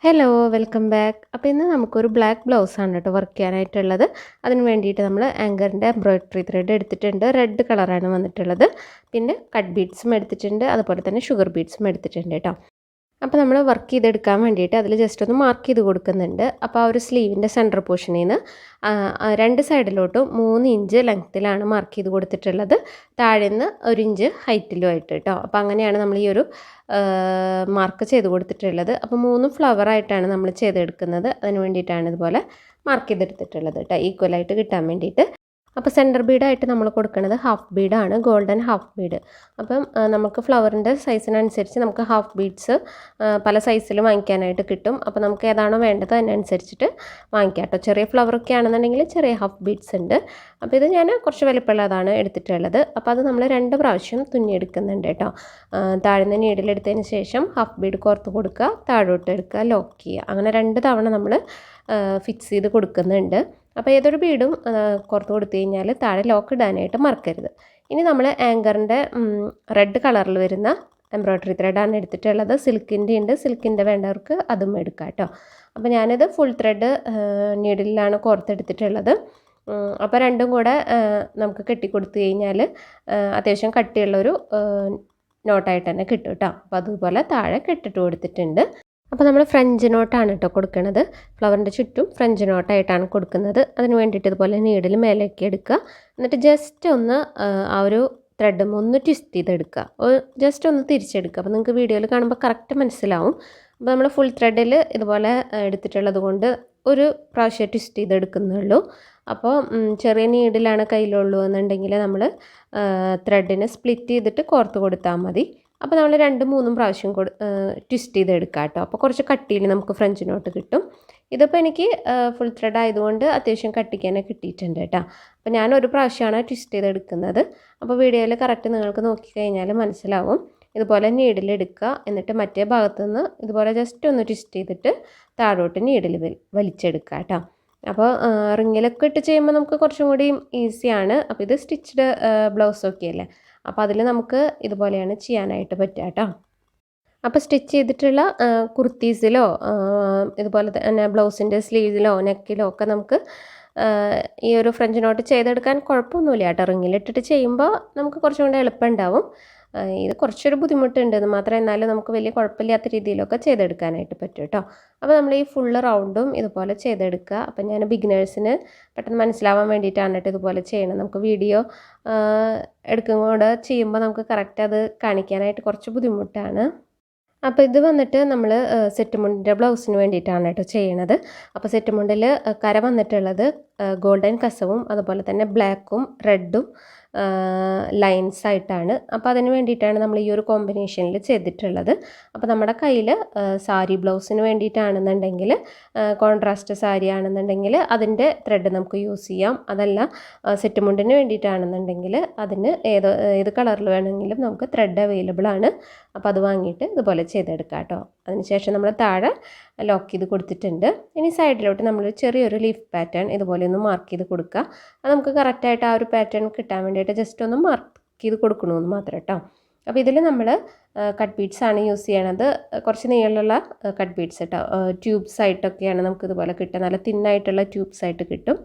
Hello welcome back. അപ്പോൾ ഇന്ന് നമുക്കൊരു ബ്ലാക്ക് ബ്ലൗസാണ് കേട്ടോ വർക്ക് ചെയ്യാനായിട്ടുള്ളത്. അതിന് വേണ്ടിയിട്ട് നമ്മൾ ആങ്കറിൻ്റെ എംബ്രോയ്ഡറി ത്രെഡ് എടുത്തിട്ടുണ്ട്. റെഡ് കളറാണ് വന്നിട്ടുള്ളത്. പിന്നെ കട്ട് ബീഡ്സും എടുത്തിട്ടുണ്ട്, അതുപോലെ തന്നെ ഷുഗർ ബീഡ്സും എടുത്തിട്ടുണ്ട് കേട്ടോ. അപ്പോൾ നമ്മൾ വർക്ക് ചെയ്തെടുക്കാൻ വേണ്ടിയിട്ട് അതിൽ ജസ്റ്റ് ഒന്ന് മാർക്ക് ചെയ്ത് കൊടുക്കുന്നുണ്ട്. അപ്പോൾ ആ ഒരു സ്ലീവിൻ്റെ സെൻറ്റർ പോർഷനിൽ നിന്ന് രണ്ട് സൈഡിലോട്ടും 3 ഇഞ്ച് ലെങ്ത്തിലാണ് മാർക്ക് ചെയ്ത് കൊടുത്തിട്ടുള്ളത്. താഴെ നിന്ന് 1 ഇഞ്ച് ഹൈറ്റിലുമായിട്ട് കേട്ടോ. അപ്പോൾ അങ്ങനെയാണ് നമ്മൾ ഈ ഒരു മാർക്ക് ചെയ്ത് കൊടുത്തിട്ടുള്ളത്. അപ്പോൾ 3 ഫ്ലവറായിട്ടാണ് നമ്മൾ ചെയ്തെടുക്കുന്നത്. അതിന് വേണ്ടിയിട്ടാണ് ഇതുപോലെ മാർക്ക് ചെയ്തെടുത്തിട്ടുള്ളത് കേട്ടോ, ഈക്വലായിട്ട് കിട്ടാൻ വേണ്ടിയിട്ട്. അപ്പോൾ സെൻറ്റർ ബീഡായിട്ട് നമ്മൾ കൊടുക്കുന്നത് ഹാഫ് ബീഡാണ്, ഗോൾഡൻ ഹാഫ് ബീഡ്. അപ്പം നമുക്ക് ഫ്ലവറിൻ്റെ സൈസിനനുസരിച്ച് നമുക്ക് ഹാഫ് ബീഡ്സ് പല സൈസിൽ വാങ്ങിക്കാനായിട്ട് കിട്ടും. അപ്പോൾ നമുക്ക് ഏതാണോ വേണ്ടത് അതിനനുസരിച്ചിട്ട് വാങ്ങിക്കാം കേട്ടോ. ചെറിയ ഫ്ലവറൊക്കെ ആണെന്നുണ്ടെങ്കിൽ ചെറിയ ഹാഫ് ബീഡ്സ് ഉണ്ട്. അപ്പോൾ ഇത് ഞാൻ കുറച്ച് വലിപ്പമുള്ളതാണ് എടുത്തിട്ടുള്ളത്. അപ്പോൾ അത് നമ്മൾ 2 പ്രാവശ്യം തുന്നിയെടുക്കുന്നുണ്ട് കേട്ടോ. താഴ്ന്ന നീഡിലെടുത്തതിന് ശേഷം ഹാഫ് ബീഡ് കോർത്ത് കൊടുക്കുക, താഴോട്ട് എടുക്കുക, ലോക്ക് ചെയ്യുക. അങ്ങനെ 2 തവണ നമ്മൾ ഫിക്സ് ചെയ്ത് കൊടുക്കുന്നുണ്ട്. അപ്പോൾ ഏതൊരു ബീഡും കോർത്ത് കൊടുത്തു കഴിഞ്ഞാൽ താഴെ ലോക്ക് ഇടാനായിട്ട് മറക്കരുത്. ഇനി നമ്മൾ ആങ്കറിൻ്റെ റെഡ് കളറിൽ വരുന്ന എംബ്രോയ്ഡറി ത്രെഡാണ് എടുത്തിട്ടുള്ളത്. സിൽക്കിൻ്റെ ഉണ്ട്, സിൽക്കിൻ്റെ വേണ്ടവർക്ക് അതും എടുക്കാം കേട്ടോ. അപ്പോൾ ഞാനിത് ഫുൾ ത്രെഡ് നീഡിലാണ് കോർത്തെടുത്തിട്ടുള്ളത്. അപ്പോൾ രണ്ടും കൂടെ നമുക്ക് കെട്ടിക്കൊടുത്തു കഴിഞ്ഞാൽ അത്യാവശ്യം കട്ടിയുള്ളൊരു നോട്ടായിട്ട് തന്നെ കിട്ടും കേട്ടോ. അപ്പോൾ അതുപോലെ താഴെ കെട്ടിട്ട് കൊടുത്തിട്ടുണ്ട്. അപ്പോൾ നമ്മൾ ഫ്രഞ്ച് നോട്ടാണ് കേട്ടോ കൊടുക്കുന്നത്. ഫ്ലവറിൻ്റെ ചുറ്റും ഫ്രഞ്ച് നോട്ടായിട്ടാണ് കൊടുക്കുന്നത്. അതിന് വേണ്ടിയിട്ട് ഇതുപോലെ നീഡിൽ മേലേക്ക് എടുക്കുക. എന്നിട്ട് ജസ്റ്റ് ഒന്ന് ആ ഒരു ത്രെഡും ഒന്ന് ട്വിസ്റ്റ് ചെയ്തെടുക്കുക, ജസ്റ്റ് ഒന്ന് തിരിച്ചെടുക്കുക. അപ്പോൾ നിങ്ങൾക്ക് വീഡിയോയിൽ കാണുമ്പോൾ കറക്റ്റ് മനസ്സിലാവും. അപ്പോൾ നമ്മൾ ഫുൾ ത്രെഡിൽ ഇതുപോലെ എടുത്തിട്ടുള്ളത് കൊണ്ട് ഒരു പ്രാവശ്യം ട്വിസ്റ്റ് ചെയ്തെടുക്കുന്നുള്ളൂ. അപ്പോൾ ചെറിയ നീഡിലാണ് കയ്യിലുള്ളൂ എന്നുണ്ടെങ്കിൽ നമ്മൾ ത്രെഡിനെ സ്പ്ലിറ്റ് ചെയ്തിട്ട് കോർത്ത് കൊടുത്താൽ മതി. അപ്പോൾ നമ്മൾ 2-3 പ്രാവശ്യം ട്വിസ്റ്റ് ചെയ്തെടുക്കാം കേട്ടോ. അപ്പോൾ കുറച്ച് കട്ടിയിൽ നമുക്ക് ഫ്രഞ്ച് നോട്ട് കിട്ടും. ഇതിപ്പോൾ എനിക്ക് ഫുൾ ത്രെഡ് ആയതുകൊണ്ട് അത്യാവശ്യം കട്ടിക്ക് തന്നെ കിട്ടിയിട്ടുണ്ട് കേട്ടോ. അപ്പോൾ ഞാൻ ഒരു പ്രാവശ്യമാണ് ട്വിസ്റ്റ് ചെയ്തെടുക്കുന്നത്. അപ്പോൾ വീഡിയോയിൽ കറക്റ്റ് നിങ്ങൾക്ക് നോക്കിക്കഴിഞ്ഞാൽ മനസ്സിലാവും. ഇതുപോലെ നീഡിലെടുക്കുക, എന്നിട്ട് മറ്റേ ഭാഗത്തുനിന്ന് ഇതുപോലെ ജസ്റ്റ് ഒന്ന് ട്വിസ്റ്റ് ചെയ്തിട്ട് താഴോട്ട് നീഡിൽ വലിച്ചെടുക്കുക കേട്ടോ. അപ്പോൾ റിങ്ങിലൊക്കെ ഇട്ട് ചെയ്യുമ്പോൾ നമുക്ക് കുറച്ചും കൂടി ഈസിയാണ്. അപ്പോൾ ഇത് സ്റ്റിച്ച്ഡ് ബ്ലൗസൊക്കെ അല്ലേ, അപ്പോൾ അതിൽ നമുക്ക് ഇതുപോലെയാണ് ചെയ്യാനായിട്ട് പറ്റുക കേട്ടോ. അപ്പോൾ സ്റ്റിച്ച് ചെയ്തിട്ടുള്ള കുർത്തീസിലോ ഇതുപോലെ തന്നെ ബ്ലൗസിൻ്റെ സ്ലീവിലോ നെക്കിലോ ഒക്കെ നമുക്ക് ഈ ഒരു ഫ്രഞ്ച് നോട്ട് ചെയ്തെടുക്കാൻ കുഴപ്പമൊന്നുമില്ല കേട്ടോ. റിങ്ങിലിട്ടിട്ട് ചെയ്യുമ്പോൾ നമുക്ക് കുറച്ചും കൂടെ എളുപ്പമുണ്ടാവും. ഇത് കുറച്ചൊരു ബുദ്ധിമുട്ടുണ്ട് എന്ന് മാത്രം, എന്നാലും നമുക്ക് വലിയ കുഴപ്പമില്ലാത്ത രീതിയിലൊക്കെ ചെയ്തെടുക്കാനായിട്ട് പറ്റും കേട്ടോ. അപ്പോൾ നമ്മൾ ഈ ഫുള്ള് റൗണ്ടും ഇതുപോലെ ചെയ്തെടുക്കുക. അപ്പം ഞാൻ ബിഗിനേഴ്സിന് പെട്ടെന്ന് മനസ്സിലാവാൻ വേണ്ടിയിട്ടാണ് കേട്ടോ ഇതുപോലെ ചെയ്യണം. നമുക്ക് വീഡിയോ എടുക്കുമ്പോൾ ചെയ്യുമ്പോൾ നമുക്ക് കറക്റ്റ് അത് കാണിക്കാനായിട്ട് കുറച്ച് ബുദ്ധിമുട്ടാണ്. അപ്പോൾ ഇത് വന്നിട്ട് നമ്മൾ സെറ്റ് മുണ്ടിൻ്റെ ബ്ലൗസിന് വേണ്ടിയിട്ടാണ് കേട്ടോ ചെയ്യണത്. അപ്പോൾ സെറ്റ് മുണ്ടിൽ കര വന്നിട്ടുള്ളത് ഗോൾഡൻ കസവും അതുപോലെ തന്നെ ബ്ലാക്കും റെഡും ലൈൻസ് ആയിട്ടാണ്. അപ്പോൾ അതിന് വേണ്ടിയിട്ടാണ് നമ്മൾ ഈ ഒരു കോമ്പിനേഷനിൽ ചെയ്തിട്ടുള്ളത്. അപ്പോൾ നമ്മുടെ കയ്യിൽ സാരി ബ്ലൗസിന് വേണ്ടിയിട്ടാണെന്നുണ്ടെങ്കിൽ, കോൺട്രാസ്റ്റ് സാരി ആണെന്നുണ്ടെങ്കിൽ അതിൻ്റെ ത്രെഡ് നമുക്ക് യൂസ് ചെയ്യാം. അതല്ല സെറ്റ് മുണ്ടിന് വേണ്ടിയിട്ടാണെന്നുണ്ടെങ്കിൽ അതിന് ഏത് കളറിൽ വേണമെങ്കിലും നമുക്ക് ത്രെഡ് അവൈലബിൾ ആണ്. അപ്പോൾ അത് വാങ്ങിയിട്ട് ഇതുപോലെ ചെയ്തെടുക്കാം കേട്ടോ. അതിനുശേഷം നമ്മൾ താഴെ ലോക്ക് ചെയ്ത് കൊടുത്തിട്ടുണ്ട്. ഇനി സൈഡിലോട്ട് നമ്മൾ ചെറിയൊരു ലീഫ് പാറ്റേൺ ഇതുപോലെ ഒന്ന് മാർക്ക് ചെയ്ത് കൊടുക്കുക. അത് നമുക്ക് കറക്റ്റായിട്ട് ആ ഒരു പാറ്റേൺ കിട്ടാൻ വേണ്ടിയിട്ട് ജസ്റ്റ് ഒന്ന് മാർക്ക് ചെയ്ത് കൊടുക്കണമെന്ന് മാത്രം കേട്ടോ. അപ്പോൾ ഇതിൽ നമ്മൾ കട്ട് ബീഡ്സ് ആണ് യൂസ് ചെയ്യണത്. കുറച്ച് നീളമുള്ള കട്ട് ബീഡ്സ് കേട്ടോ. ട്യൂബ്സ് ആയിട്ടൊക്കെയാണ് നമുക്ക് ഇതുപോലെ കിട്ടുക, നല്ല തിന്നായിട്ടുള്ള ട്യൂബ്സ് ആയിട്ട് കിട്ടും.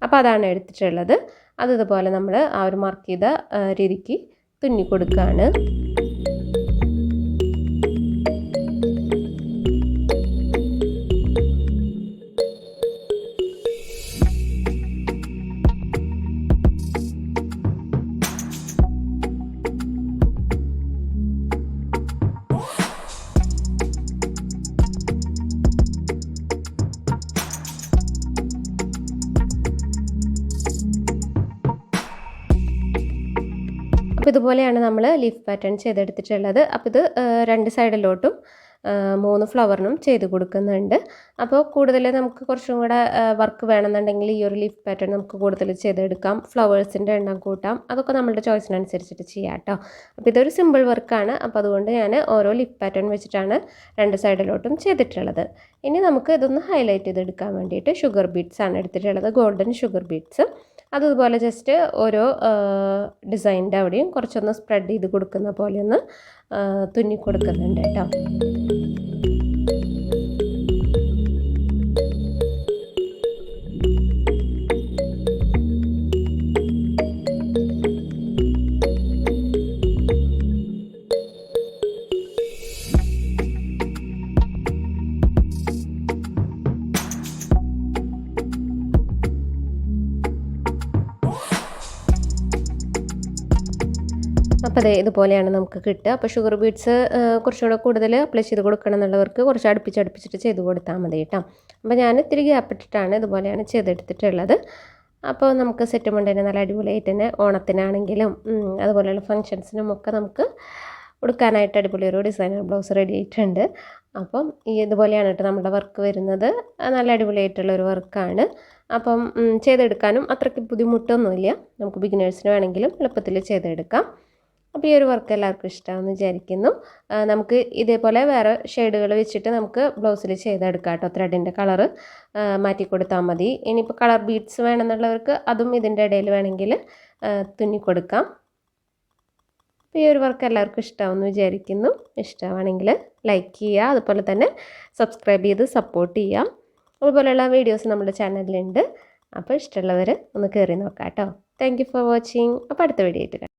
അപ്പോൾ അതാണ് എടുത്തിട്ടുള്ളത്. അത് ഇതുപോലെ നമ്മൾ ആ ഒരു മാർക്ക് ചെയ്ത രീതിക്ക് തുന്നി കൊടുക്കുകയാണ്. അപ്പോൾ ഇതുപോലെയാണ് നമ്മൾ ലീഫ് പാറ്റേൺ ചെയ്തെടുത്തിട്ടുള്ളത്. അപ്പോൾ ഇത് 2 സൈഡിലോട്ടും 3 ഫ്ലവറിനും ചെയ്ത് കൊടുക്കുന്നുണ്ട്. അപ്പോൾ കൂടുതൽ നമുക്ക് കുറച്ചും കൂടെ വർക്ക് വേണമെന്നുണ്ടെങ്കിൽ ഈ ഒരു ലീഫ് പാറ്റേൺ നമുക്ക് കൂടുതൽ ചെയ്തെടുക്കാം. ഫ്ലവേഴ്സിൻ്റെ എണ്ണം കൂട്ടാം. അതൊക്കെ നമ്മളുടെ ചോയ്സിനനുസരിച്ചിട്ട് ചെയ്യാം കേട്ടോ. അപ്പോൾ ഇതൊരു സിമ്പിൾ വർക്കാണ്. അപ്പോൾ അതുകൊണ്ട് ഞാൻ ഓരോ ലീഫ് പാറ്റേൺ വെച്ചിട്ടാണ് 2 സൈഡിലോട്ടും ചെയ്തിട്ടുള്ളത്. ഇനി നമുക്ക് ഇതൊന്ന് ഹൈലൈറ്റ് ചെയ്തെടുക്കാൻ വേണ്ടിയിട്ട് ഷുഗർ ബീഡ്സ് ആണ് എടുത്തിട്ടുള്ളത്, ഗോൾഡൻ ഷുഗർ ബീഡ്സ്. അതുപോലെ ജസ്റ്റ് ഓരോ ഡിസൈനിൻ്റെ അവിടെയും കുറച്ചൊന്ന് സ്പ്രെഡ് ചെയ്ത് കൊടുക്കുന്ന പോലെ ഒന്ന് തുന്നി കൊടുക്കുന്നുണ്ട് കേട്ടോ. അപ്പോൾ അതെ ഇതുപോലെയാണ് നമുക്ക് കിട്ടുക. അപ്പോൾ ഷുഗർ ബീഡ്സ് കുറച്ചുകൂടെ കൂടുതൽ അപ്ലൈ ചെയ്ത് കൊടുക്കണം എന്നുള്ളവർക്ക് കുറച്ച് അടുപ്പിച്ചടുപ്പിച്ചിട്ട് ചെയ്ത് കൊടുത്താൽ മതി കേട്ടോ. അപ്പോൾ ഞാൻ ഇത്തിരി ഗ്യാപ്പ് ഇട്ടിട്ടാണ് ഇതുപോലെയാണ് ചെയ്തെടുത്തിട്ടുള്ളത്. അപ്പോൾ നമുക്ക് സെറ്റ് മുണ്ടേനെ നല്ല അടിപൊളിയായിട്ട് തന്നെ ഓണത്തിനാണെങ്കിലും അതുപോലെയുള്ള ഫങ്ഷൻസിനും ഒക്കെ നമുക്ക് ഉടുക്കാനായിട്ട് അടിപൊളി ഒരു ഡിസൈനർ ബ്ലൗസ് റെഡി ആയിട്ടുണ്ട്. അപ്പം ഇതുപോലെയാണ് കേട്ടോ നമ്മുടെ വർക്ക് വരുന്നത്. നല്ല അടിപൊളിയായിട്ടുള്ളൊരു വർക്കാണ്. അപ്പം ചെയ്തെടുക്കാനും അത്രയ്ക്ക് ബുദ്ധിമുട്ടൊന്നുമില്ല. നമുക്ക് ബിഗിനേഴ്സിന് വേണമെങ്കിലും എളുപ്പത്തിൽ ചെയ്തെടുക്കാം. അപ്പോൾ ഈ ഒരു വർക്ക് എല്ലാവർക്കും ഇഷ്ടമാണെന്ന് വിചാരിക്കുന്നു. നമുക്ക് ഇതേപോലെ വേറെ ഷെയ്ഡുകൾ വെച്ചിട്ട് നമുക്ക് ബ്ലൗസിൽ ചെയ്തെടുക്കാം കേട്ടോ. ത്രെഡിൻ്റെ കളറ് മാറ്റി കൊടുത്താൽ മതി. ഇനിയിപ്പോൾ കളർ ബീഡ്സ് വേണമെന്നുള്ളവർക്ക് അതും ഇതിൻ്റെ ഇടയിൽ വേണമെങ്കിൽ തുന്നിക്കൊടുക്കാം. അപ്പോൾ ഈ ഒരു വർക്ക് എല്ലാവർക്കും ഇഷ്ടമാണെന്ന് വിചാരിക്കുന്നു. ഇഷ്ടമാണെങ്കിൽ ലൈക്ക് ചെയ്യുക, അതുപോലെ തന്നെ സബ്സ്ക്രൈബ് ചെയ്ത് സപ്പോർട്ട് ചെയ്യുക. അതുപോലെയുള്ള വീഡിയോസ് നമ്മുടെ ചാനലിലുണ്ട്. അപ്പോൾ ഇഷ്ടമുള്ളവർ ഒന്ന് കയറി നോക്കാം കേട്ടോ. Thank you for watching. അപ്പോൾ അടുത്ത വീഡിയോ ആയിട്ട്